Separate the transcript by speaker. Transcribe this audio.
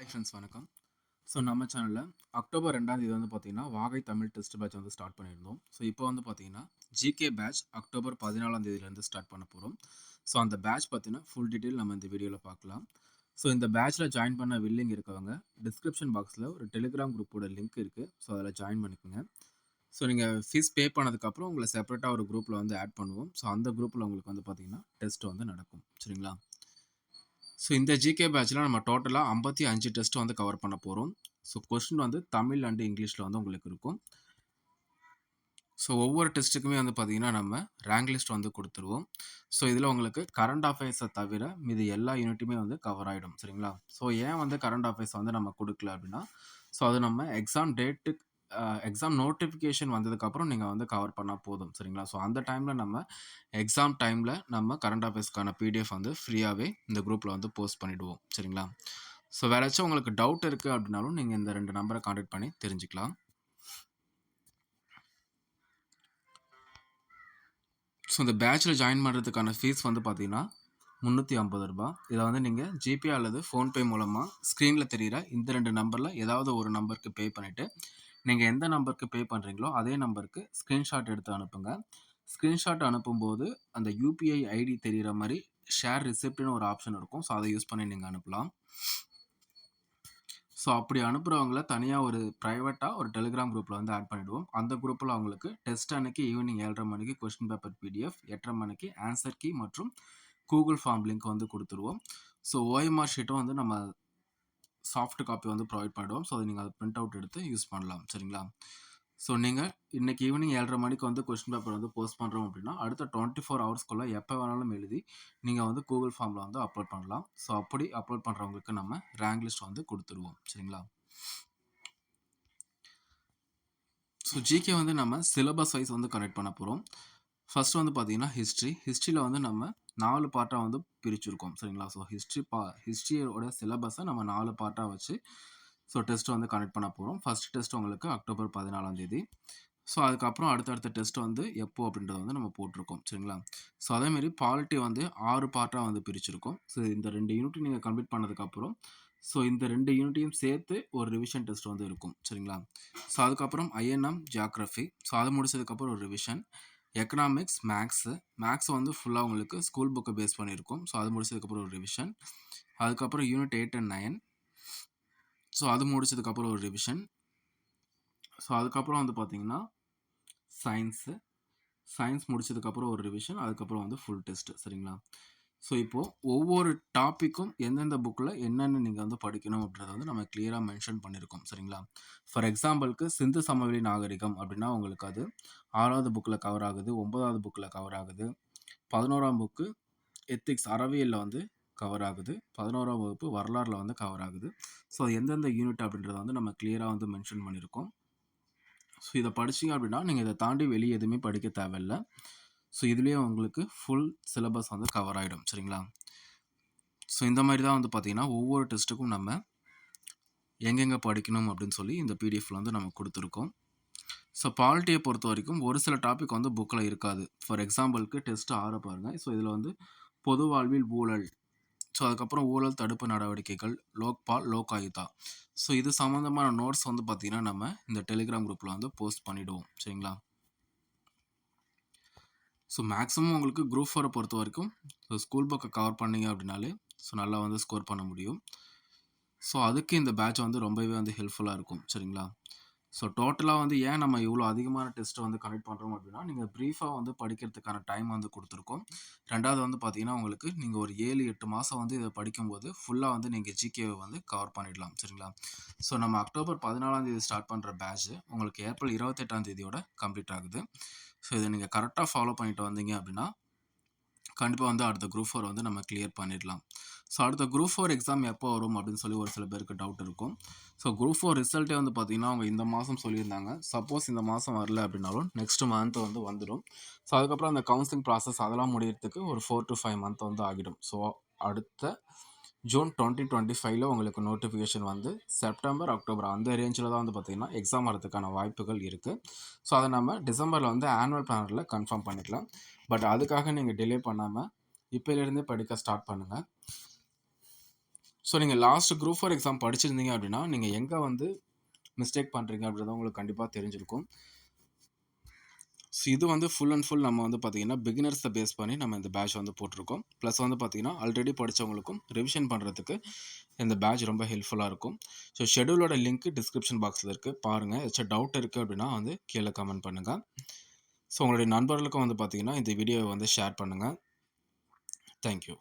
Speaker 1: Hi friends வணக்கம். So நம்ம சேனலில் அக்டோபர் 2ஆம் தேதி வந்து பார்த்தீங்கன்னா வாகை தமிழ் டெஸ்ட் பேட்ச் வந்து ஸ்டார்ட் பண்ணியிருந்தோம். ஸோ இப்போ வந்து பார்த்தீங்கன்னா ஜிகே பேட்ச் அக்டோபர் 14ஆம் தேதியிலேருந்து ஸ்டார்ட் பண்ண போகிறோம். ஸோ அந்த பேட்ச் பார்த்தீங்கன்னா ஃபுல் டீட்டெயில் நம்ம இந்த வீடியோவில் பார்க்கலாம். ஸோ இந்த பேட்ச்சில் ஜாயின் பண்ண வில்லிங் இருக்கவங்க டிஸ்கிரிப்ஷன் பாக்ஸில் ஒரு டெலிகிராம் குரூப்போட லிங்க் இருக்குது. ஸோ அதில் ஜாயின் பண்ணிக்கோங்க. ஸோ நீங்கள் ஃபீஸ் பே பண்ணதுக்கப்புறம் உங்களை செப்பரேட்டாக ஒரு குரூப்பில் வந்து ஆட் பண்ணுவோம். ஸோ அந்த குரூப்பில் உங்களுக்கு வந்து பார்த்தீங்கன்னா டெஸ்ட் வந்து நடக்கும். சரிங்களா? ஸோ இந்த ஜிகே பேட்சில் நம்ம டோட்டலாக 55 டெஸ்ட் வந்து கவர் பண்ண போகிறோம். ஸோ கொஸ்டின் வந்து தமிழ் அண்ட் இங்கிலீஷில் வந்து உங்களுக்கு இருக்கும். ஸோ ஒவ்வொரு டெஸ்ட்டுக்குமே வந்து பார்த்தீங்கன்னா நம்ம ரேங்க் லிஸ்ட் வந்து கொடுத்துருவோம். ஸோ இதில் உங்களுக்கு கரண்ட் அஃபேர்ஸை தவிர மீது எல்லா யூனிட்டுமே வந்து கவர் ஆகிடும். சரிங்களா? ஸோ ஏன் வந்து கரண்ட் அஃபேர்ஸ் வந்து நம்ம கொடுக்கல அப்படின்னா, ஸோ அது நம்ம எக்ஸாம் நோட்டிஃபிகேஷன் வந்ததுக்கப்புறம் நீங்கள் வந்து கவர் பண்ணால் போதும். சரிங்களா? ஸோ அந்த டைமில் எக்ஸாம் டைமில் நம்ம கரண்ட் அஃபேர்ஸ்க்கான பிடிஎஃப் வந்து ஃப்ரீயாகவே இந்த குரூப்பில் வந்து போஸ்ட் பண்ணிவிடுவோம். சரிங்களா? ஸோ வேறாச்சும் உங்களுக்கு டவுட் இருக்குது அப்படின்னாலும் நீங்கள் இந்த 2 நம்பரை கான்டாக்ட் பண்ணி தெரிஞ்சுக்கலாம். ஸோ இந்த பேட்சில் ஜாயின் பண்ணுறதுக்கான ஃபீஸ் வந்து பார்த்தீங்கன்னா ₹350. இதை வந்து நீங்கள் ஜிபே அல்லது ஃபோன்பே மூலமாக ஸ்க்ரீனில் தெரிகிற இந்த 2 நம்பரில் ஏதாவது ஒரு நம்பருக்கு பே பண்ணிவிட்டு நீங்கள் எந்த நம்பருக்கு பே பண்ணுறீங்களோ அதே நம்பருக்கு ஸ்க்ரீன்ஷாட் எடுத்து அனுப்புங்க. ஸ்க்ரீன்ஷாட் அனுப்பும்போது அந்த யூபிஐ ஐடி தெரிகிற மாதிரி ஷேர் ரிசிப்ட்னு ஒரு ஆப்ஷன் இருக்கும். ஸோ அதை யூஸ் பண்ணி நீங்கள் அனுப்பலாம். ஸோ அப்படி அனுப்புகிறவங்கள தனியாக ஒரு ப்ரைவேட்டாக ஒரு டெலிகிராம் குரூப்பில் வந்து ஆட் பண்ணிவிடுவோம். அந்த குரூப்பில் அவங்களுக்கு டெஸ்ட் அன்னைக்கு ஈவினிங் 7:30 மணிக்கு கொஸ்டின் பேப்பர் பிடிஎஃப், 8:30 மணிக்கு ஆன்சர் கீ மற்றும் கூகுள் ஃபார்ம் லிங்க் வந்து கொடுத்துருவோம். ஸோ ஓஎம்ஆர் ஷீட்டும் வந்து நம்ம சாஃப்ட் காப்பி வந்து ப்ரொவைட் பண்ணிடுவோம். ஸோ அதை நீங்கள் அதை பிரிண்ட் அவுட் எடுத்து யூஸ் பண்ணலாம். சரிங்களா? ஸோ நீங்கள் இன்றைக்கி ஈவினிங் 7:30 மணிக்கு வந்து கொஸ்டின் பேப்பர் வந்து போஸ்ட் பண்ணுறோம் அப்படின்னா அடுத்த 24 ஹவர்ஸ்க்குள்ளே எப்போ வேணாலும் எழுதி நீங்கள் வந்து கூகுள் ஃபார்மில் வந்து அப்லோட் பண்ணலாம். ஸோ அப்படி அப்லோட் பண்ணுறவங்களுக்கு நம்ம ரேங்க் லிஸ்ட் வந்து கொடுத்துருவோம். சரிங்களா? ஸோ ஜிகே வந்து நம்ம சிலபஸ் வைஸ் வந்து கனெக்ட் பண்ண போகிறோம். ஃபர்ஸ்ட் வந்து பார்த்தீங்கன்னா ஹிஸ்ட்ரியில் வந்து நம்ம 4 பார்ட்டாக வந்து பிரிச்சுருக்கோம். சரிங்களா? ஸோ ஹிஸ்ட்ரியோட சிலபஸை நம்ம 4 பார்ட்டாக வச்சு ஸோ டெஸ்ட் வந்து கனெக்ட் பண்ண போகிறோம். ஃபர்ஸ்ட் டெஸ்ட் உங்களுக்கு அக்டோபர் 14ஆம் தேதி. ஸோ அதுக்கப்புறம் அடுத்தடுத்த டெஸ்ட் வந்து எப்போ அப்படின்றத வந்து நம்ம போட்டிருக்கோம். சரிங்களா? ஸோ அதேமாரி பாலிட்டி வந்து 6 பார்ட்டாக வந்து பிரிச்சிருக்கோம். ஸோ இந்த 2 யூனிட் நீங்கள் கம்ப்ளீட் பண்ணதுக்கப்புறம் ஸோ இந்த 2 யூனிட்டையும் சேர்த்து ஒரு ரிவிஷன் டெஸ்ட் வந்து இருக்கும். சரிங்களா? ஸோ அதுக்கப்புறம் ஐஎன்எம் ஜியாகிரஃபி. ஸோ அது முடிச்சதுக்கப்புறம் ஒரு ரிவிஷன். எக்கனாமிக்ஸ், மேக்ஸ் வந்து ஃபுல்லாக உங்களுக்கு ஸ்கூல் புக்கை பேஸ் பண்ணியிருக்கும். ஸோ அது முடிச்சதுக்கப்புறம் ஒரு ரிவிஷன். அதுக்கப்புறம் யூனிட் 8 அண்ட் 9. ஸோ அது முடிச்சதுக்கப்புறம் ஒரு ரிவிஷன். ஸோ அதுக்கப்புறம் வந்து பார்த்தீங்கன்னா சயின்ஸ் முடிச்சதுக்கப்புறம் ஒரு ரிவிஷன். அதுக்கப்புறம் வந்து ஃபுல் டெஸ்ட். சரிங்களா? ஸோ இப்போது ஒவ்வொரு டாப்பிக்கும் எந்தெந்த புக்கில் என்னென்ன நீங்கள் வந்து படிக்கணும் அப்படின்றத வந்து நம்ம கிளியராக மென்ஷன் பண்ணியிருக்கோம். சரிங்களா? ஃபார் எக்ஸாம்பிளுக்கு சிந்து சமவெளி நாகரிகம் அப்படின்னா உங்களுக்கு அது 6வது புக்கில் கவர் ஆகுது, 9வது புக்கில் கவர் ஆகுது, 11ஆம் புக்கு எத்திக்ஸ் அறவியலில் வந்து கவர் ஆகுது, 11ஆம் வகுப்பு வரலாறில் வந்து கவர் ஆகுது. ஸோ எந்தெந்த யூனிட் அப்படின்றத வந்து நம்ம கிளியராக வந்து மென்ஷன் பண்ணியிருக்கோம். ஸோ இதை படிச்சிங்க அப்படின்னா நீங்கள் இதை தாண்டி வெளியே எதுவுமே படிக்க தேவையில்லை. ஸோ இதுலேயே உங்களுக்கு ஃபுல் சிலபஸ் வந்து கவர் ஆகிடும். சரிங்களா? ஸோ இந்த மாதிரி தான் வந்து பார்த்திங்கன்னா ஒவ்வொரு டெஸ்ட்டுக்கும் நம்ம எங்கெங்கே படிக்கணும் அப்படின்னு சொல்லி இந்த பிடிஎஃப்ல வந்து நம்ம கொடுத்துருக்கோம். ஸோ பாலிட்டியை பொறுத்த வரைக்கும் ஒரு சில டாபிக் வந்து புக்கில் இருக்காது. ஃபார் எக்ஸாம்பிளுக்கு டெஸ்ட் 6 பாருங்கள். ஸோ இதில் வந்து பொது வாழ்வில் ஊழல், ஸோ அதுக்கப்புறம் ஊழல் தடுப்பு நடவடிக்கைகள், லோக்பால், லோக் ஆயுதா. ஸோ இது சம்மந்தமான நோட்ஸ் வந்து பார்த்திங்கன்னா நம்ம இந்த டெலிகிராம் குரூப்பில் வந்து போஸ்ட் பண்ணிவிடுவோம். சரிங்களா? ஸோ மேக்ஸிமம் உங்களுக்கு குரூப் 4 பொறுத்த வரைக்கும் ஸோ ஸ்கூல் புக்கை கவர் பண்ணிங்க அப்படின்னாலே ஸோ நல்லா வந்து ஸ்கோர் பண்ண முடியும். ஸோ அதுக்கு இந்த பேட்ச் வந்து ரொம்பவே வந்து ஹெல்ப்ஃபுல்லாக இருக்கும். சரிங்களா? ஸோ டோட்டலாக வந்து ஏன் நம்ம இவ்வளோ அதிகமான டெஸ்ட்டை வந்து கனெக்ட் பண்ணுறோம் அப்படின்னா நீங்கள் ப்ரீஃபாக வந்து படிக்கிறதுக்கான டைம் வந்து கொடுத்துருக்கோம். ரெண்டாவது வந்து பார்த்தீங்கன்னா உங்களுக்கு நீங்கள் ஒரு 7-8 மாதம் வந்து இதை படிக்கும்போது ஃபுல்லாக வந்து நீங்கள் ஜிகேவை வந்து கவர் பண்ணிடலாம். சரிங்களா? ஸோ நம்ம அக்டோபர் 14ஆம் தேதி ஸ்டார்ட் பண்ணுற பேட்ச் உங்களுக்கு ஏப்ரல் 28ஆம் தேதியோட கம்ப்ளீட் ஆகுது. ஸோ இதை நீங்கள் கரெக்டாக ஃபாலோ பண்ணிட்டு வந்தீங்க அப்படின்னா கண்டிப்பாக வந்து அடுத்த குரூப் 4 வந்து நம்ம கிளியர் பண்ணிடலாம். ஸோ அடுத்த குரூப் 4 எக்ஸாம் எப்போ வரும் அப்படின்னு சொல்லி ஒரு சில பேருக்கு டவுட் இருக்கும். ஸோ குரூப் 4 ரிசல்ட்டே வந்து பார்த்திங்கன்னா அவங்க இந்த மாதம் சொல்லியிருந்தாங்க. சப்போஸ் இந்த மாதம் வரல அப்படின்னாலும் நெக்ஸ்ட் மந்த் வந்து வந்துடும். ஸோ அதுக்கப்புறம் அந்த கவுன்சிலிங் ப்ராசஸ் அதெல்லாம் முடியறதுக்கு ஒரு 4 to 5 மந்த் வந்து ஆகிடும். ஸோ அடுத்த ஜூன் 2025 உங்களுக்கு நோட்டிஃபிகேஷன் வந்து செப்டம்பர், அக்டோபர் அந்த ரேஞ்சில் தான் வந்து பார்த்திங்கன்னா எக்ஸாம் வரதுக்கான வாய்ப்புகள் இருக்குது. ஸோ அதை நம்ம டிசம்பரில் வந்து ஆனுவல் பிளானரில் கன்ஃபார்ம் பண்ணிக்கலாம். பட் அதுக்காக நீங்கள் டிலே பண்ணாமல் இப்போலேருந்தே படிக்க ஸ்டார்ட் பண்ணுங்கள். ஸோ நீங்கள் லாஸ்ட் குரூப் ஃபார் எக்ஸாம் படிச்சிருந்தீங்க அப்படின்னா நீங்கள் எங்கே வந்து மிஸ்டேக் பண்ணுறீங்க அப்படின்றத உங்களுக்கு கண்டிப்பாக தெரிஞ்சிருக்கும். ஸோ இது வந்து ஃபுல் அண்ட் ஃபுல் நம்ம வந்து பார்த்தீங்கன்னா பிகினர்ஸை பேஸ் பண்ணி நம்ம இந்த பேட்ச் வந்து போட்டிருக்கோம். ப்ளஸ் வந்து பார்த்தீங்கன்னா ஆல்ரெடி படித்தவங்களுக்கும் ரிவிஷன் பண்ணுறதுக்கு இந்த பேட்ச் ரொம்ப ஹெல்ப்ஃபுல்லாக இருக்கும். ஸோ ஷெடியூலோட லிங்க் டிஸ்கிரிப்ஷன் பாக்ஸில் இருக்குது, பாருங்கள். ஏதாச்சும் டவுட் இருக்குது அப்படின்னா வந்து கீழே கமெண்ட் பண்ணுங்கள். ஸோ உங்களுடைய நண்பர்களுக்கும் வந்து பார்த்தீங்கன்னா இந்த வீடியோவை வந்து ஷேர் பண்ணுங்கள். தேங்க்யூ.